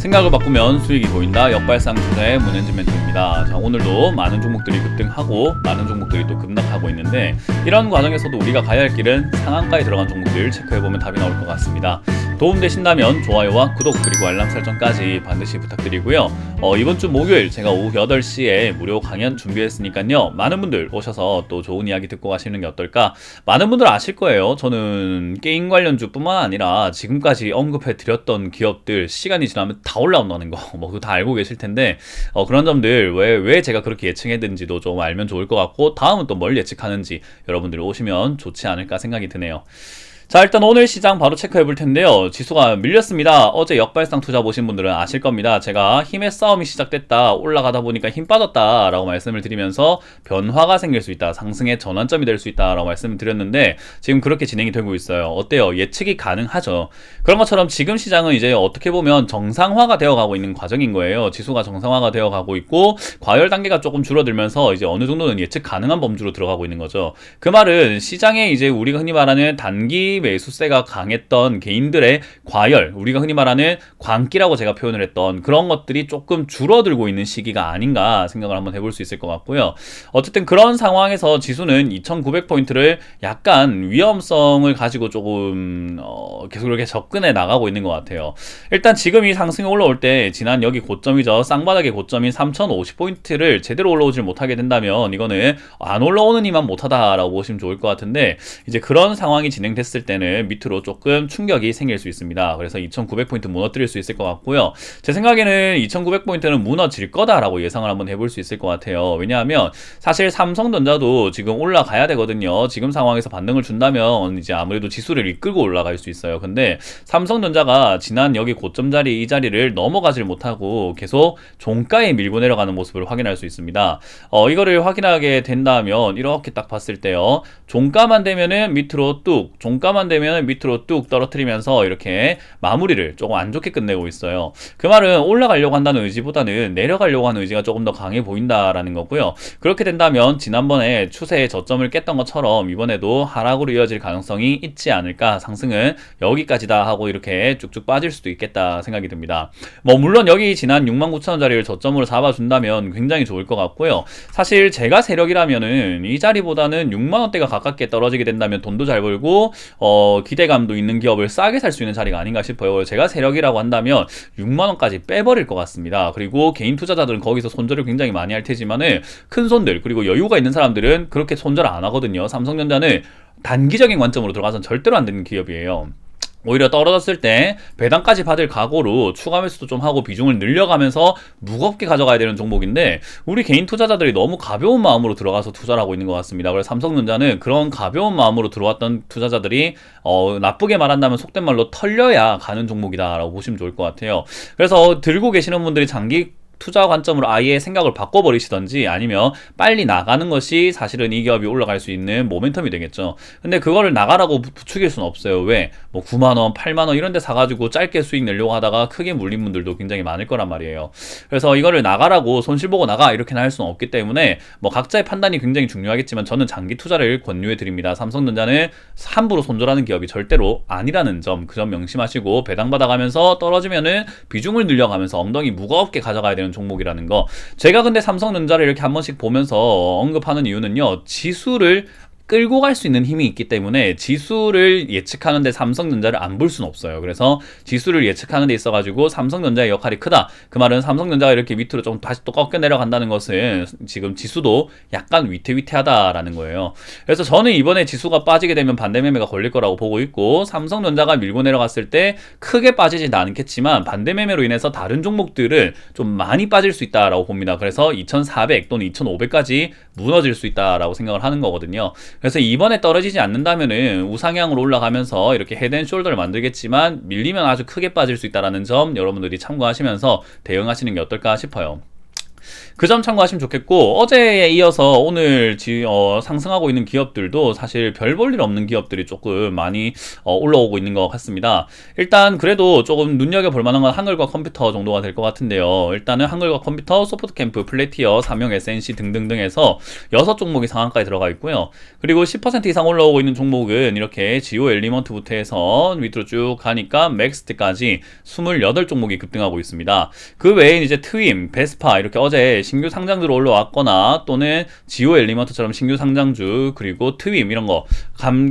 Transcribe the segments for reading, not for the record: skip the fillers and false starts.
생각을 바꾸면 수익이 보인다. 역발상 투자의 문현진 멘토입니다. 자, 오늘도 많은 종목들이 급등하고 많은 종목들이 또 급락하고 있는데, 이런 과정에서도 우리가 가야 할 길은 상한가에 들어간 종목들 체크해보면 답이 나올 것 같습니다. 도움되신다면 좋아요와 구독 그리고 알람 설정까지 반드시 부탁드리고요. 이번 주 목요일 제가 오후 8시에 무료 강연 준비했으니까요. 많은 분들 오셔서 또 좋은 이야기 듣고 가시는 게 어떨까. 많은 분들 아실 거예요. 저는 게임 관련주뿐만 아니라 지금까지 언급해드렸던 기업들 시간이 지나면 다 올라온다는 거 그거 다 알고 계실 텐데, 그런 점들 왜 제가 그렇게 예측했는지도 좀 알면 좋을 것 같고, 다음은 또 뭘 예측하는지 여러분들 오시면 좋지 않을까 생각이 드네요. 자, 일단 오늘 시장 바로 체크해 볼 텐데요. 지수가 밀렸습니다. 어제 역발상 투자 보신 분들은 아실 겁니다. 제가 힘의 싸움이 시작됐다, 올라가다 보니까 힘 빠졌다 라고 말씀을 드리면서 변화가 생길 수 있다, 상승의 전환점이 될 수 있다 라고 말씀을 드렸는데, 지금 그렇게 진행이 되고 있어요. 어때요? 예측이 가능하죠. 그런 것처럼 지금 시장은 이제 어떻게 보면 정상화가 되어 가고 있는 과정인 거예요. 지수가 정상화가 되어 가고 있고, 과열 단계가 조금 줄어들면서 이제 어느 정도는 예측 가능한 범주로 들어가고 있는 거죠. 그 말은 시장에 이제 우리가 흔히 말하는 단기 매수세가 강했던 개인들의 과열, 우리가 흔히 말하는 광기라고 제가 표현을 했던 그런 것들이 조금 줄어들고 있는 시기가 아닌가 생각을 한번 해볼 수 있을 것 같고요. 어쨌든 그런 상황에서 지수는 2900포인트를 약간 위험성을 가지고 조금 계속 이렇게 접근해 나가고 있는 것 같아요. 일단 지금 이 상승이 올라올 때 지난 여기 고점이죠. 쌍바닥의 고점인 3050포인트를 제대로 올라오질 못하게 된다면 이거는 안 올라오는 이만 못하다라고 보시면 좋을 것 같은데, 이제 그런 상황이 진행됐을 때는 밑으로 조금 충격이 생길 수 있습니다. 그래서 2900포인트 무너뜨릴 수 있을 것 같고요. 제 생각에는 2900포인트는 무너질 거다라고 예상을 한번 해볼 수 있을 것 같아요. 왜냐하면 사실 삼성전자도 지금 올라가야 되거든요. 지금 상황에서 반등을 준다면 이제 아무래도 지수를 이끌고 올라갈 수 있어요. 근데 삼성전자가 지난 여기 고점 자리, 이 자리를 넘어가질 못하고 계속 종가에 밀고 내려가는 모습을 확인할 수 있습니다. 이거를 확인하게 된다면 이렇게 딱 봤을 때요, 종가만 되면은 밑으로 뚝, 종가만 되면 밑으로 뚝 떨어뜨리면서 이렇게 마무리를 조금 안 좋게 끝내고 있어요. 그 말은 올라가려고 한다는 의지보다는 내려가려고 하는 의지가 조금 더 강해 보인다라는 거고요. 그렇게 된다면 지난번에 추세의 저점을 깼던 것처럼 이번에도 하락으로 이어질 가능성이 있지 않을까, 상승은 여기까지다 하고 이렇게 쭉쭉 빠질 수도 있겠다 생각이 듭니다. 물론 여기 지난 69,000원짜리를 저점으로 잡아준다면 굉장히 좋을 것 같고요. 사실 제가 세력이라면은 이 자리보다는 6만원대가 가깝게 떨어지게 된다면 돈도 잘 벌고 기대감도 있는 기업을 싸게 살 수 있는 자리가 아닌가 싶어요. 제가 세력이라고 한다면 6만원까지 빼버릴 것 같습니다. 그리고 개인 투자자들은 거기서 손절을 굉장히 많이 할 테지만은 큰 손들, 그리고 여유가 있는 사람들은 그렇게 손절 안 하거든요. 삼성전자는 단기적인 관점으로 들어가서는 절대로 안 되는 기업이에요. 오히려 떨어졌을 때 배당까지 받을 각오로 추가 매수도 좀 하고 비중을 늘려가면서 무겁게 가져가야 되는 종목인데, 우리 개인 투자자들이 너무 가벼운 마음으로 들어가서 투자를 하고 있는 것 같습니다. 그래서 삼성전자는 그런 가벼운 마음으로 들어왔던 투자자들이 나쁘게 말한다면 속된 말로 털려야 가는 종목이다라고 보시면 좋을 것 같아요. 그래서 들고 계시는 분들이 장기 투자 관점으로 아예 생각을 바꿔버리시던지, 아니면 빨리 나가는 것이 사실은 이 기업이 올라갈 수 있는 모멘텀이 되겠죠. 근데 그거를 나가라고 부추길 수는 없어요. 왜? 9만원, 8만원 이런 데 사가지고 짧게 수익 내려고 하다가 크게 물린 분들도 굉장히 많을 거란 말이에요. 그래서 이거를 나가라고 손실 보고 나가 이렇게는 할 수는 없기 때문에 각자의 판단이 굉장히 중요하겠지만, 저는 장기 투자를 권유해 드립니다. 삼성전자는 함부로 손절하는 기업이 절대로 아니라는 점, 그 점 명심하시고, 배당 받아가면서 떨어지면은 비중을 늘려가면서 엉덩이 무겁게 가져가야 되는 종목이라는 거. 제가 근데 삼성전자를 이렇게 한 번씩 보면서 언급하는 이유는요, 지수를 끌고 갈 수 있는 힘이 있기 때문에 지수를 예측하는데 삼성전자를 안 볼 수는 없어요. 그래서 지수를 예측하는 데 있어가지고 삼성전자의 역할이 크다. 그 말은 삼성전자가 이렇게 밑으로 좀 다시 또 꺾여 내려간다는 것은 지금 지수도 약간 위태위태하다라는 거예요. 그래서 저는 이번에 지수가 빠지게 되면 반대매매가 걸릴 거라고 보고 있고, 삼성전자가 밀고 내려갔을 때 크게 빠지진 않겠지만 반대매매로 인해서 다른 종목들은 좀 많이 빠질 수 있다라고 봅니다. 그래서 2400 또는 2500까지 무너질 수 있다라고 생각을 하는 거거든요. 그래서 이번에 떨어지지 않는다면은 우상향으로 올라가면서 이렇게 헤드앤숄더를 만들겠지만 밀리면 아주 크게 빠질 수 있다는 점 여러분들이 참고하시면서 대응하시는 게 어떨까 싶어요. 그 점 참고하시면 좋겠고, 어제에 이어서 오늘 상승하고 있는 기업들도 사실 별 볼 일 없는 기업들이 조금 많이 올라오고 있는 것 같습니다. 일단 그래도 조금 눈여겨볼 만한 건 한글과 컴퓨터 정도가 될 것 같은데요. 일단은 한글과 컴퓨터, 소프트캠프, 플래티어, 삼형 SNC 등등등에서 6종목이 상한가에 들어가 있고요. 그리고 10% 이상 올라오고 있는 종목은 이렇게 지오 엘리먼트부터 해서 밑으로 쭉 가니까 맥스트까지 28종목이 급등하고 있습니다. 그 외에 이제 트윈, 베스파 이렇게 어제 신규 상장주로 올라왔거나 또는 지오 엘리먼트처럼 신규 상장주, 그리고 트윈 이런 거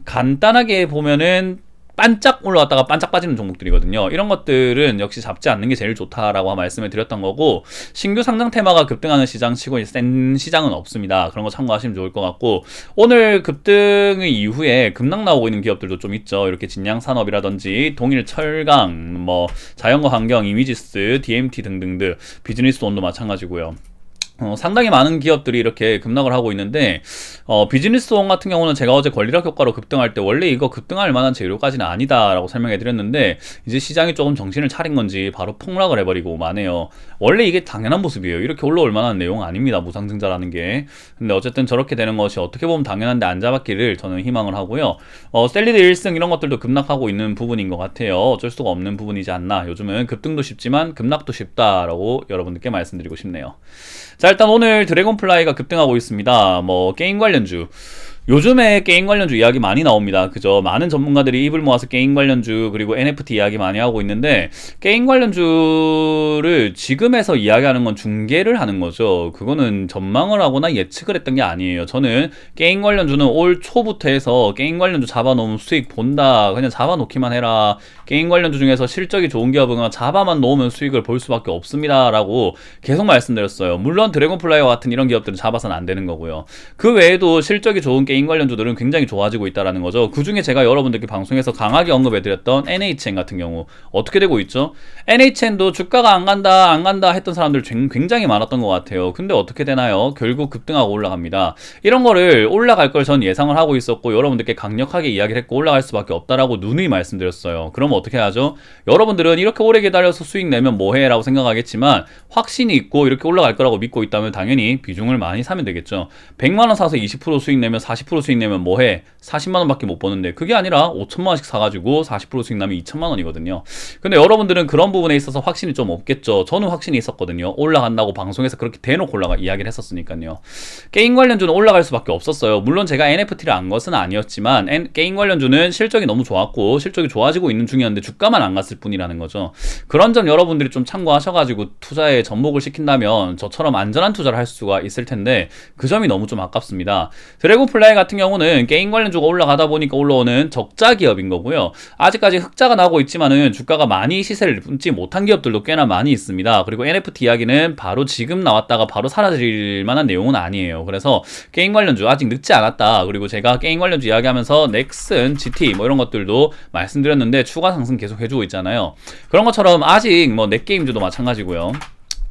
간단하게 보면은 반짝 올라왔다가 반짝 빠지는 종목들이거든요. 이런 것들은 역시 잡지 않는 게 제일 좋다라고 말씀을 드렸던 거고, 신규 상장 테마가 급등하는 시장 치고 센 시장은 없습니다. 그런 거 참고하시면 좋을 것 같고, 오늘 급등 이후에 급락 나오고 있는 기업들도 좀 있죠. 이렇게 진양산업이라든지 동일철강, 뭐 자연과 환경, 이미지스, DMT 등등등, 비즈니스온도 마찬가지고요. 상당히 많은 기업들이 이렇게 급락을 하고 있는데, 비즈니스온 같은 경우는 제가 어제 권리락 효과로 급등할 때 원래 이거 급등할 만한 재료까지는 아니다라고 설명해 드렸는데, 이제 시장이 조금 정신을 차린 건지 바로 폭락을 해버리고 마네요. 원래 이게 당연한 모습이에요. 이렇게 올라올 만한 내용 아닙니다, 무상증자라는 게. 근데 어쨌든 저렇게 되는 것이 어떻게 보면 당연한데 안 잡았기를 저는 희망을 하고요. 셀리드 1승 이런 것들도 급락하고 있는 부분인 것 같아요. 어쩔 수가 없는 부분이지 않나. 요즘은 급등도 쉽지만 급락도 쉽다라고 여러분들께 말씀드리고 싶네요. 자, 일단 오늘 드래곤플라이가 급등하고 있습니다. 뭐 게임 관련주, 요즘에 게임 관련주 이야기 많이 나옵니다. 그죠? 많은 전문가들이 입을 모아서 게임 관련주 그리고 NFT 이야기 많이 하고 있는데, 게임 관련주를 지금에서 이야기하는 건 중계를 하는 거죠. 그거는 전망을 하거나 예측을 했던 게 아니에요. 저는 게임 관련주는 올 초부터 해서 게임 관련주 잡아놓으면 수익 본다, 그냥 잡아놓기만 해라, 게임 관련주 중에서 실적이 좋은 기업은 잡아만 놓으면 수익을 볼 수밖에 없습니다 라고 계속 말씀드렸어요. 물론 드래곤플라이와 같은 이런 기업들은 잡아서는 안 되는 거고요. 그 외에도 실적이 좋은 게임 관련주들은 굉장히 좋아지고 있다는 거죠. 그 중에 제가 여러분들께 방송에서 강하게 언급해드렸던 NHN 같은 경우 어떻게 되고 있죠? NHN도 주가가 안 간다 했던 사람들 굉장히 많았던 것 같아요. 근데 어떻게 되나요? 결국 급등하고 올라갑니다. 이런 거를 올라갈 걸 전 예상을 하고 있었고, 여러분들께 강력하게 이야기를 했고 올라갈 수밖에 없다라고 누누이 말씀드렸어요. 그럼 어떻게 하죠? 여러분들은 이렇게 오래 기다려서 수익 내면 뭐해? 라고 생각하겠지만, 확신이 있고 이렇게 올라갈 거라고 믿고 있다면 당연히 비중을 많이 사면 되겠죠. 100만원 사서 20% 수익 내면 40% 수익 내면 뭐해? 40만원 밖에 못 버는데, 그게 아니라 5천만원씩 사가지고 40% 수익 나면 2천만원이거든요. 근데 여러분들은 그런 부분에 있어서 확신이 좀 없겠죠. 저는 확신이 있었거든요. 올라간다고 방송에서 그렇게 대놓고 이야기를 했었으니까요. 게임 관련주는 올라갈 수밖에 없었어요. 물론 제가 NFT를 안 것은 아니었지만, 게임 관련주는 실적이 너무 좋았고 실적이 좋아지고 있는 중이었는데 주가만 안 갔을 뿐이라는 거죠. 그런 점 여러분들이 좀 참고하셔가지고 투자에 접목을 시킨다면 저처럼 안전한 투자를 할 수가 있을 텐데, 그 점이 너무 좀 아깝습니다. 드래곤플라이 같은 경우는 게임 관련주가 올라가다 보니까 올라오는 적자 기업인 거고요. 아직까지 흑자가 나고 있지만은 주가가 많이 시세를 품지 못한 기업들도 꽤나 많이 있습니다. 그리고 NFT 이야기는 바로 지금 나왔다가 바로 사라질 만한 내용은 아니에요. 그래서 게임 관련주 아직 늦지 않았다. 그리고 제가 게임 관련주 이야기하면서 넥슨, GT 뭐 이런 것들도 말씀드렸는데 추가 상승 계속 해주고 있잖아요. 그런 것처럼 아직 뭐 넷게임주도 마찬가지고요.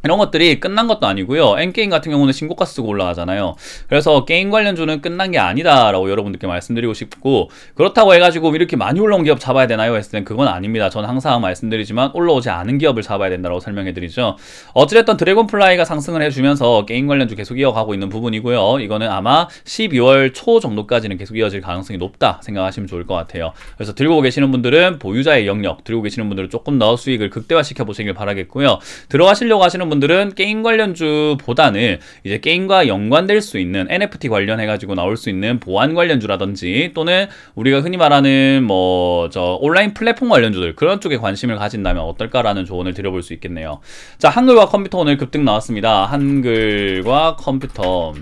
이런 것들이 끝난 것도 아니고요. N게임 같은 경우는 신고가 쓰고 올라가잖아요. 그래서 게임 관련주는 끝난 게 아니다 라고 여러분들께 말씀드리고 싶고, 그렇다고 해가지고 이렇게 많이 올라온 기업 잡아야 되나요? 했을 땐 그건 아닙니다. 저는 항상 말씀드리지만 올라오지 않은 기업을 잡아야 된다고 설명해드리죠. 어찌됐든 드래곤플라이가 상승을 해주면서 게임 관련주 계속 이어가고 있는 부분이고요. 이거는 아마 12월 초 정도까지는 계속 이어질 가능성이 높다 생각하시면 좋을 것 같아요. 그래서 들고 계시는 분들은 보유자의 영역, 들고 계시는 분들은 조금 더 수익을 극대화시켜 보시길 바라겠고요. 들어가시려고 하시는 분들은 게임 관련주보다는 이제 게임과 연관될 수 있는 NFT 관련해가지고 나올 수 있는 보안 관련주라든지, 또는 우리가 흔히 말하는 뭐 온라인 플랫폼 관련주들, 그런 쪽에 관심을 가진다면 어떨까라는 조언을 드려볼 수 있겠네요. 자, 한글과 컴퓨터 오늘 급등 나왔습니다. 한글과 컴퓨터.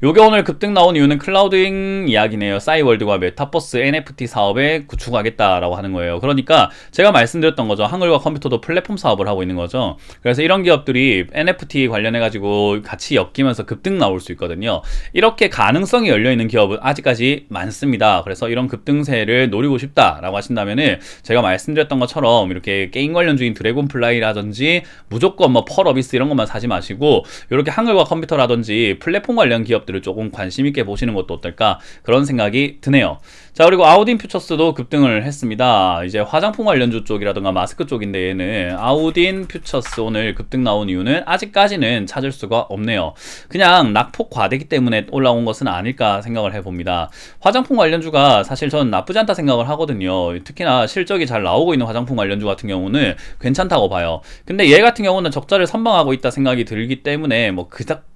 요게 오늘 급등 나온 이유는 클라우딩 이야기네요. 싸이월드가 메타버스 NFT 사업에 구축하겠다라고 하는 거예요. 그러니까 제가 말씀드렸던 거죠. 한글과 컴퓨터도 플랫폼 사업을 하고 있는 거죠. 그래서 이런 기업들이 NFT 관련해가지고 같이 엮이면서 급등 나올 수 있거든요. 이렇게 가능성이 열려있는 기업은 아직까지 많습니다. 그래서 이런 급등세를 노리고 싶다라고 하신다면은 제가 말씀드렸던 것처럼 이렇게 게임 관련주인 드래곤플라이라든지 무조건 뭐 펄어비스 이런 것만 사지 마시고, 이렇게 한글과 컴퓨터라든지 플랫폼 관련 기업들 기업들을 조금 관심 있게 보시는 것도 어떨까 그런 생각이 드네요. 자, 그리고 아우딘 퓨처스도 급등을 했습니다. 이제 화장품 관련주 쪽이라든가 마스크 쪽인데 얘는 아우딘 퓨처스 오늘 급등 나온 이유는 아직까지는 찾을 수가 없네요. 그냥 낙폭 과대기 때문에 올라온 것은 아닐까 생각을 해봅니다. 화장품 관련주가 사실 저는 나쁘지 않다 생각을 하거든요. 특히나 실적이 잘 나오고 있는 화장품 관련주 같은 경우는 괜찮다고 봐요. 근데 얘 같은 경우는 적자를 선방하고 있다 생각이 들기 때문에 뭐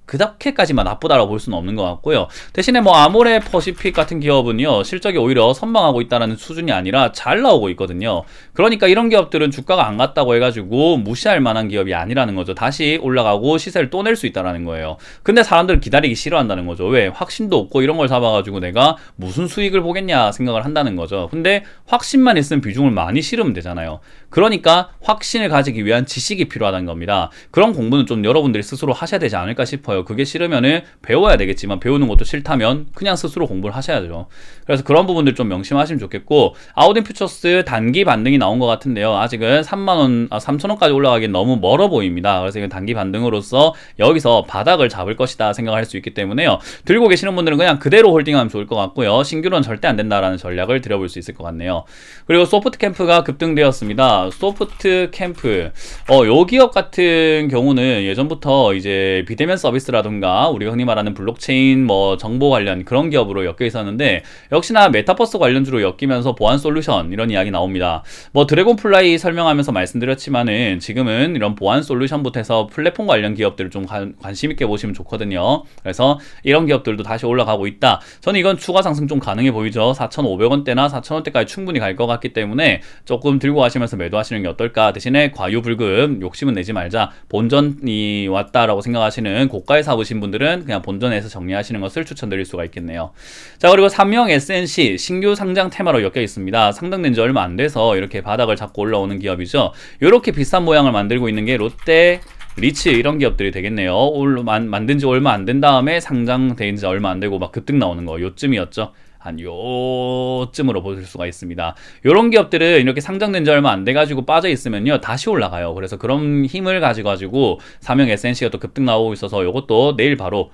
그닥게까지만 나쁘다라고 볼 수는 없는 것 같고요. 대신에 뭐 아모레 퍼시픽 같은 기업은요, 실적이 오히려 선방하고 있다는 수준이 아니라 잘 나오고 있거든요. 그러니까 이런 기업들은 주가가 안 갔다고 해가지고 무시할 만한 기업이 아니라는 거죠. 다시 올라가고 시세를 또 낼 수 있다는 거예요. 근데 사람들은 기다리기 싫어한다는 거죠. 왜? 확신도 없고 이런 걸 잡아가지고 내가 무슨 수익을 보겠냐 생각을 한다는 거죠. 근데 확신만 있으면 비중을 많이 실으면 되잖아요. 그러니까 확신을 가지기 위한 지식이 필요하다는 겁니다. 그런 공부는 좀 여러분들이 스스로 하셔야 되지 않을까 싶어요. 그게 싫으면은 배워야 되겠지만 배우는 것도 싫다면 그냥 스스로 공부를 하셔야죠. 그래서 그런 부분들 좀 명심하시면 좋겠고, 아우딘 퓨처스 단기 반등이 나온 것 같은데요. 아직은 3,000원까지 올라가긴 너무 멀어 보입니다. 그래서 이건 단기 반등으로서 여기서 바닥을 잡을 것이다 생각할 수 있기 때문에요. 들고 계시는 분들은 그냥 그대로 홀딩하면 좋을 것 같고요. 신규로는 절대 안 된다라는 전략을 드려볼 수 있을 것 같네요. 그리고 소프트캠프가 급등되었습니다. 소프트캠프, 요 기업 같은 경우는 예전부터 이제 비대면 서비스라든가 우리가 흔히 말하는 블록체인 뭐 정보 관련 그런 기업으로 엮여 있었는데, 역시나 메타버스 관련주로 엮이면서 보안 솔루션 이런 이야기 나옵니다. 뭐 드래곤플라이 설명하면서 말씀드렸지만은 지금은 이런 보안 솔루션부터 해서 플랫폼 관련 기업들을 좀 관심 있게 보시면 좋거든요. 그래서 이런 기업들도 다시 올라가고 있다. 저는 이건 추가 상승 좀 가능해 보이죠. 4,500원대나 4,000원대까지 충분히 갈 것 같기 때문에 조금 들고 가시면서 매도하시는 게 어떨까. 대신에 과유불급 욕심은 내지 말자. 본전이 왔다라고 생각하시는 고가에 사보신 분들은 그냥 본전에서 정리하시는 것을 추천드릴 수가 있겠네요. 자, 그리고 삼성 SNC 신규 상장 테마로 엮여 있습니다. 상장된 지 얼마 안 돼서 이렇게 바닥을 잡고 올라오는 기업이죠. 이렇게 비슷한 모양을 만들고 있는 게 롯데, 리츠 이런 기업들이 되겠네요. 만든 지 얼마 안 된 다음에 상장된 지 얼마 안 되고 막 급등 나오는 거 요쯤이었죠. 한 요쯤으로 보실 수가 있습니다. 이런 기업들은 이렇게 상장된 지 얼마 안 돼가지고 빠져 있으면요 다시 올라가요. 그래서 그런 힘을 가지고 삼성 SNC가 또 급등 나오고 있어서 이것도 내일 바로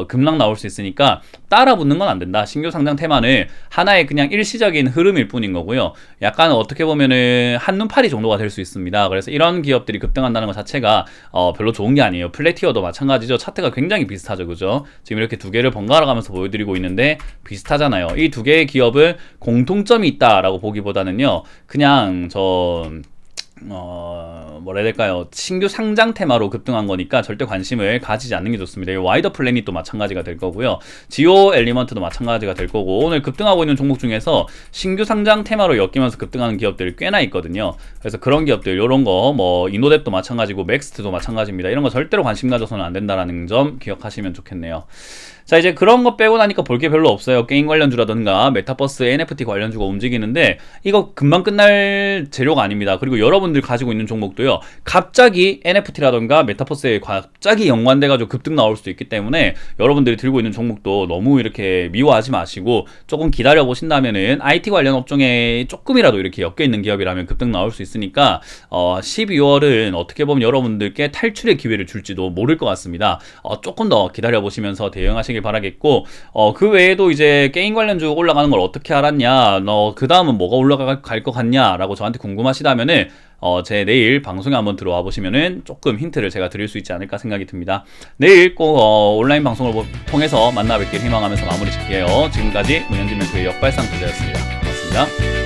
급락 나올 수 있으니까 따라 붙는 건 안 된다. 신규 상장 테마는 하나의 그냥 일시적인 흐름일 뿐인 거고요. 약간 어떻게 보면은 한눈파리 정도가 될 수 있습니다. 그래서 이런 기업들이 급등한다는 것 자체가 별로 좋은 게 아니에요. 플래티어도 마찬가지죠. 차트가 굉장히 비슷하죠, 그죠? 지금 이렇게 두 개를 번갈아 가면서 보여드리고 있는데 비슷하잖아요. 이 두 개의 기업은 공통점이 있다라고 보기보다는요, 그냥 뭐라 해야 될까요? 신규 상장 테마로 급등한 거니까 절대 관심을 가지지 않는 게 좋습니다. 와이더 플래닛도 마찬가지가 될 거고요. 지오 엘리먼트도 마찬가지가 될 거고, 오늘 급등하고 있는 종목 중에서 신규 상장 테마로 엮이면서 급등하는 기업들이 꽤나 있거든요. 그래서 그런 기업들, 요런 거, 뭐, 이노뎁도 마찬가지고, 맥스트도 마찬가지입니다. 이런 거 절대로 관심 가져서는 안 된다는 점 기억하시면 좋겠네요. 자, 이제 그런 거 빼고 나니까 볼 게 별로 없어요. 게임 관련주라든가 메타버스 NFT 관련주가 움직이는데 이거 금방 끝날 재료가 아닙니다. 그리고 여러분들 가지고 있는 종목도요, 갑자기 NFT라든가 메타버스에 갑자기 연관돼가지고 급등 나올 수도 있기 때문에 여러분들이 들고 있는 종목도 너무 이렇게 미워하지 마시고 조금 기다려 보신다면은 IT 관련 업종에 조금이라도 이렇게 엮여 있는 기업이라면 급등 나올 수 있으니까 12월은 어떻게 보면 여러분들께 탈출의 기회를 줄지도 모를 것 같습니다. 조금 더 기다려 보시면서 대응하시길 바라겠고, 그 외에도 이제 게임 관련주 올라가는 걸 어떻게 알았냐, 너 그 다음은 뭐가 올라갈 것 같냐 라고 저한테 궁금하시다면은 제 내일 방송에 한번 들어와 보시면은 조금 힌트를 제가 드릴 수 있지 않을까 생각이 듭니다. 내일 꼭 온라인 방송을 통해서 만나 뵙길 희망하면서 마무리 짓게요. 지금까지 문현진 멘토의 역발상 투자였습니다. 고맙습니다.